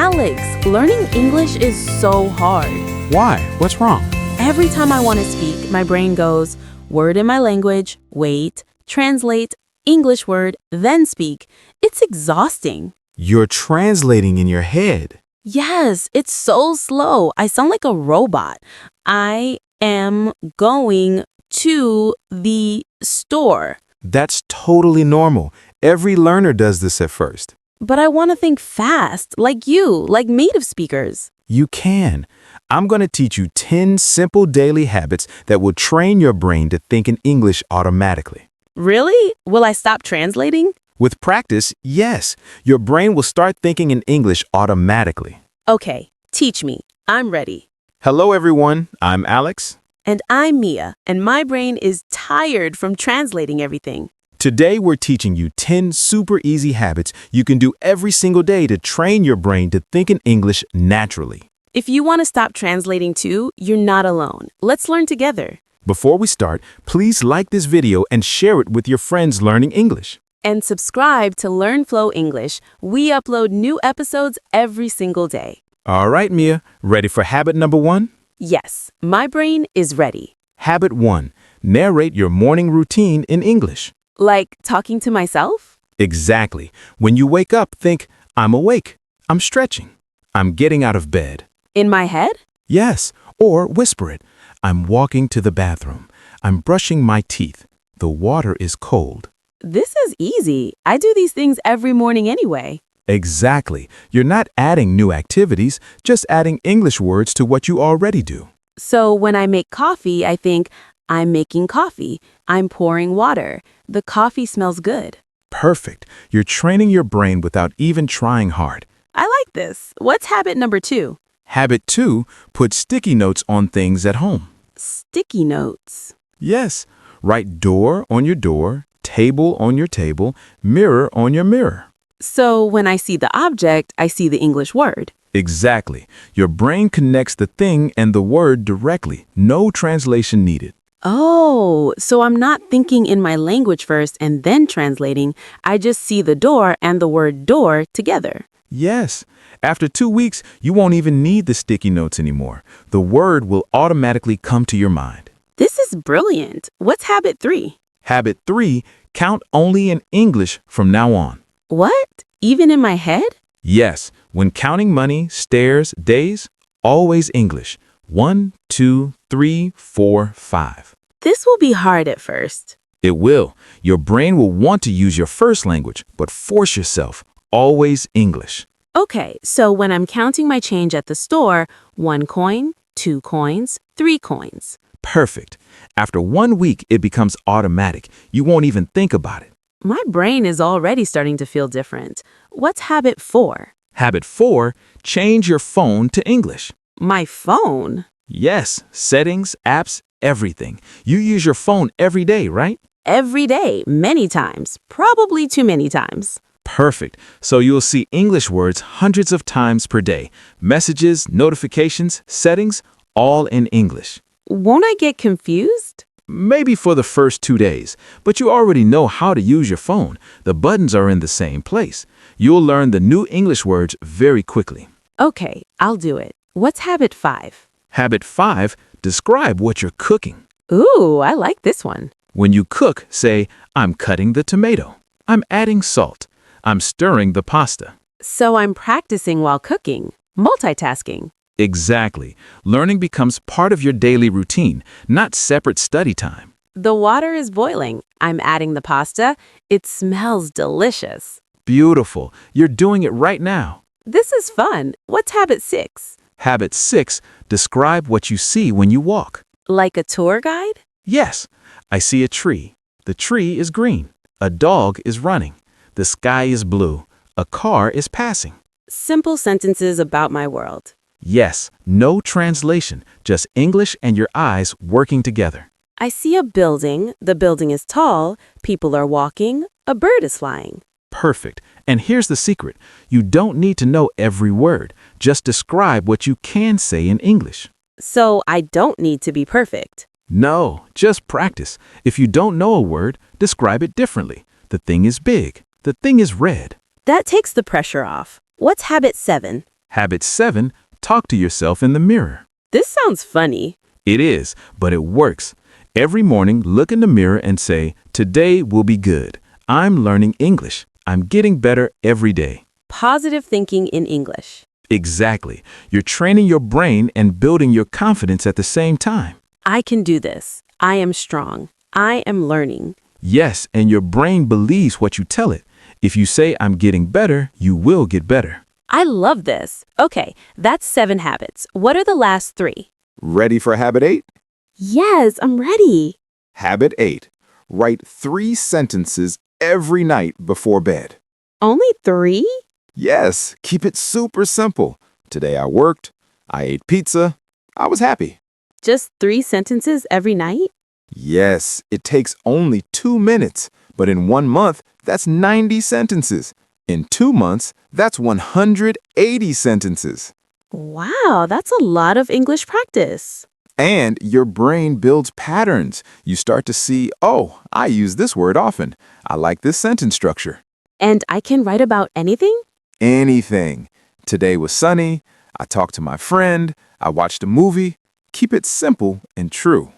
Alex, learning English is so hard. Why? What's wrong? Every time I want to speak, my brain goes, word in my language, wait, translate, English word, then speak. It's exhausting. You're translating in your head. Yes, it's so slow. I sound like a robot. I am going to the store. That's totally normal. Every learner does this at first. But I want to think fast, like you, like native speakers. You can. I'm going to teach you 10 simple daily habits that will train your brain to think in English automatically. Really? Will I stop translating? With practice, yes, your brain will start thinking in English automatically. Okay, teach me. I'm ready. Hello, everyone. I'm Alex. And I'm Mia, and my brain is tired from translating everything. Today, we're teaching you 10 super easy habits you can do every single day to train your brain to think in English naturally. If you want to stop translating too, you're not alone. Let's learn together. Before we start, please like this video and share it with your friends learning English. And subscribe to LearnFlow English. We upload new episodes every single day. All right, Mia, ready for habit number 1? Yes, my brain is ready. Habit 1, narrate your morning routine in English. Like talking to myself? Exactly. When you wake up, think, I'm awake, I'm stretching, I'm getting out of bed. In my head? Yes, or whisper it. I'm walking to the bathroom. I'm brushing my teeth. The water is cold. This is easy. I do these things every morning anyway. Exactly. You're not adding new activities, just adding English words to what you already do. So when I make coffee, I think, I'm making coffee. I'm pouring water. The coffee smells good. Perfect. You're training your brain without even trying hard. I like this. What's habit number 2? Habit 2, put sticky notes on things at home. Sticky notes. Yes, write door on your door, table on your table, mirror on your mirror. So when I see the object, I see the English word. Exactly. Your brain connects the thing and the word directly. No translation needed. Oh, so I'm not thinking in my language first and then translating. I just see the door and the word door together. Yes. After 2 weeks, you won't even need the sticky notes anymore. The word will automatically come to your mind. This is brilliant. What's habit 3? Habit 3, count only in English from now on. What? Even in my head? Yes, when counting money, stairs, days, always English. 1, 2, 3, 4, 5. This will be hard at first. It will. Your brain will want to use your first language, but force yourself. Always English. Okay, so when I'm counting my change at the store, 1 coin, 2 coins, 3 coins. Perfect. After 1 week, it becomes automatic. You won't even think about it. My brain is already starting to feel different. What's habit 4? Habit 4, change your phone to English. My phone? Yes, settings, apps, everything. You use your phone every day, right? Every day, many times, probably too many times. Perfect. So you'll see English words hundreds of times per day. Messages, notifications, settings, all in English. Won't I get confused? Maybe for the first 2 days, but you already know how to use your phone. The buttons are in the same place. You'll learn the new English words very quickly. Okay, I'll do it. What's habit 5? Habit 5, describe what you're cooking. Ooh, I like this one. When you cook, say, I'm cutting the tomato. I'm adding salt. I'm stirring the pasta. So I'm practicing while cooking, multitasking. Exactly. Learning becomes part of your daily routine, not separate study time. The water is boiling. I'm adding the pasta. It smells delicious. Beautiful. You're doing it right now. This is fun. What's habit 6? Habit 6, describe what you see when you walk. Like a tour guide? Yes, I see a tree. The tree is green. A dog is running. The sky is blue. A car is passing. Simple sentences about my world. Yes, no translation, just English and your eyes working together. I see a building. The building is tall. People are walking. A bird is flying. Perfect. And here's the secret. You don't need to know every word. Just describe what you can say in English. So I don't need to be perfect. No, just practice. If you don't know a word, describe it differently. The thing is big. The thing is red. That takes the pressure off. What's habit 7? Habit 7, talk to yourself in the mirror. This sounds funny. It is, but it works. Every morning, look in the mirror and say, "Today will be good. I'm learning English. I'm getting better every day." Positive thinking in English. Exactly. You're training your brain and building your confidence at the same time. I can do this. I am strong. I am learning. Yes, and your brain believes what you tell it. If you say, "I'm getting better," you will get better. I love this. Okay, that's 7 habits. What are the last 3? Ready for habit 8? Yes, I'm ready. Habit 8. Write 3 sentences every night before bed. Only 3? Yes, keep it super simple. Today I worked, I ate pizza, I was happy. Just 3 sentences every night? Yes, it takes only 2 minutes, but in 1 month, that's 90 sentences. In 2 months, that's 180 sentences. Wow, that's a lot of English practice. And your brain builds patterns. You start to see, oh, I use this word often. I like this sentence structure. And I can write about anything? Anything. Today was sunny. I talked to my friend. I watched a movie. Keep it simple and true.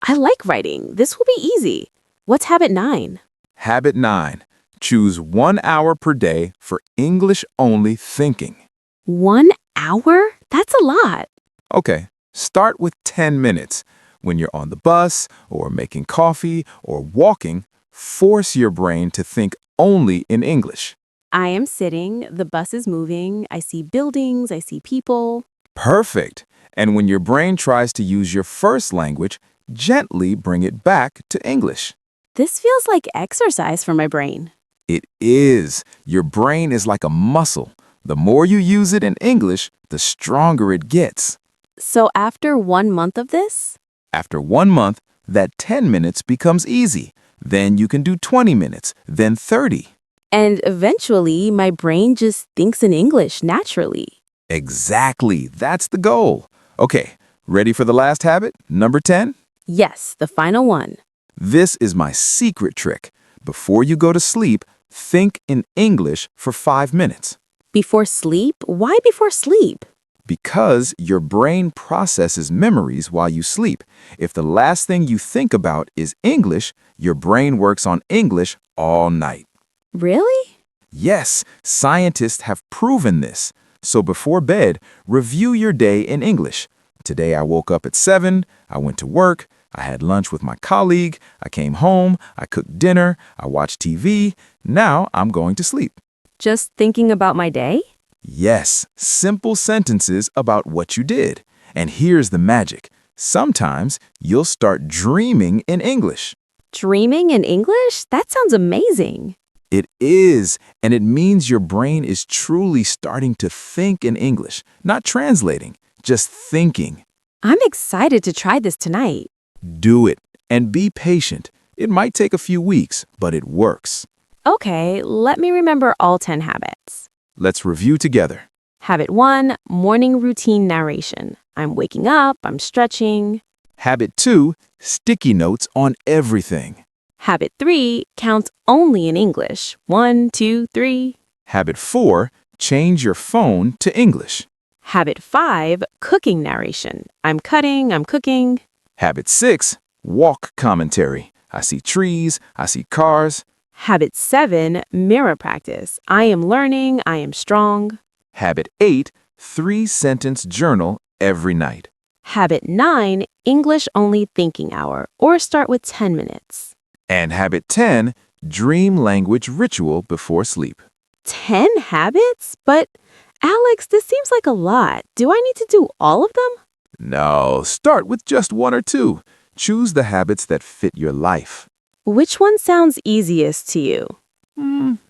I like writing. This will be easy. What's habit 9? Habit 9. Choose 1 hour per day for English-only thinking. 1 hour? That's a lot. Okay, start with 10 minutes. When you're on the bus, or making coffee, or walking, force your brain to think only in English. I am sitting, the bus is moving, I see buildings, I see people. Perfect. And when your brain tries to use your first language, gently bring it back to English. This feels like exercise for my brain. It is. Your brain is like a muscle. The more you use it in English, the stronger it gets. So after 1 month of this? After 1 month, that 10 minutes becomes easy. Then you can do 20 minutes, then 30. And eventually, my brain just thinks in English naturally. Exactly. That's the goal. Okay, ready for the last habit, number 10? Yes, the final one. This is my secret trick. Before you go to sleep, think in English for 5 minutes. Before sleep? Why before sleep? Because your brain processes memories while you sleep. If the last thing you think about is English, your brain works on English all night. Really? Yes, scientists have proven this. So before bed, review your day in English. Today I woke up at 7, I went to work, I had lunch with my colleague, I came home, I cooked dinner, I watched TV, now I'm going to sleep. Just thinking about my day? Yes, simple sentences about what you did. And here's the magic. Sometimes you'll start dreaming in English. Dreaming in English? That sounds amazing. It is, and it means your brain is truly starting to think in English, not translating, just thinking. I'm excited to try this tonight. Do it, and be patient. It might take a few weeks, but it works. Okay, let me remember all 10 habits. Let's review together. Habit 1, morning routine narration. I'm waking up, I'm stretching. Habit 2, sticky notes on everything. Habit 3, count only in English. 1, 2, 3. Habit 4, change your phone to English. Habit 5, cooking narration. I'm cutting, I'm cooking. Habit 6, walk commentary. I see trees, I see cars. Habit 7, mirror practice. I am learning, I am strong. Habit 8, 3-sentence journal every night. Habit 9, English only thinking hour, or start with 10 minutes. And habit 10, dream language ritual before sleep. 10 habits? But, Alex, this seems like a lot. Do I need to do all of them? No, start with just 1 or 2. Choose the habits that fit your life. Which one sounds easiest to you?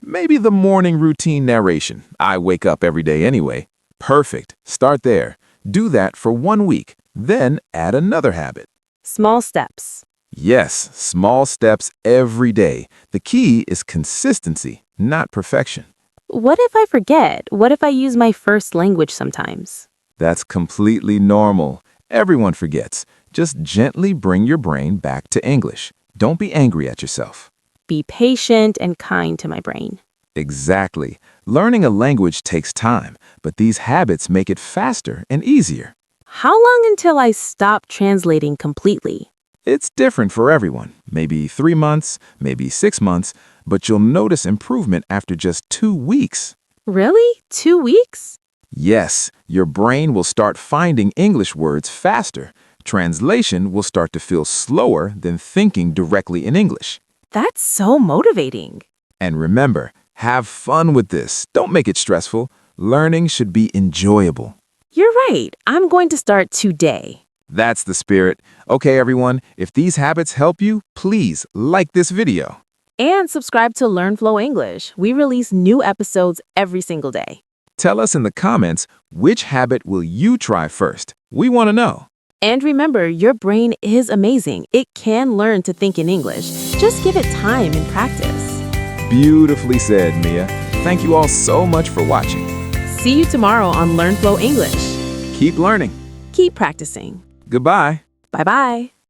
Maybe the morning routine narration. I wake up every day anyway. Perfect. Start there. Do that for 1 week. Then add another habit. Small steps. Yes, small steps every day. The key is consistency, not perfection. What if I forget? What if I use my first language sometimes? That's completely normal. Everyone forgets. Just gently bring your brain back to English. Don't be angry at yourself. Be patient and kind to my brain. Exactly. Learning a language takes time, but these habits make it faster and easier. How long until I stop translating completely? It's different for everyone. Maybe 3 months, maybe 6 months, but you'll notice improvement after just 2 weeks. Really? 2 weeks? Yes, your brain will start finding English words faster. Translation will start to feel slower than thinking directly in English. That's so motivating. And remember, have fun with this. Don't make it stressful. Learning should be enjoyable. You're right. I'm going to start today. That's the spirit. Okay, everyone, if these habits help you, please like this video. And subscribe to LearnFlow English. We release new episodes every single day. Tell us in the comments, which habit will you try first? We want to know. And remember, your brain is amazing. It can learn to think in English. Just give it time and practice. Beautifully said, Mia. Thank you all so much for watching. See you tomorrow on LearnFlow English. Keep learning. Keep practicing. Goodbye. Bye-bye.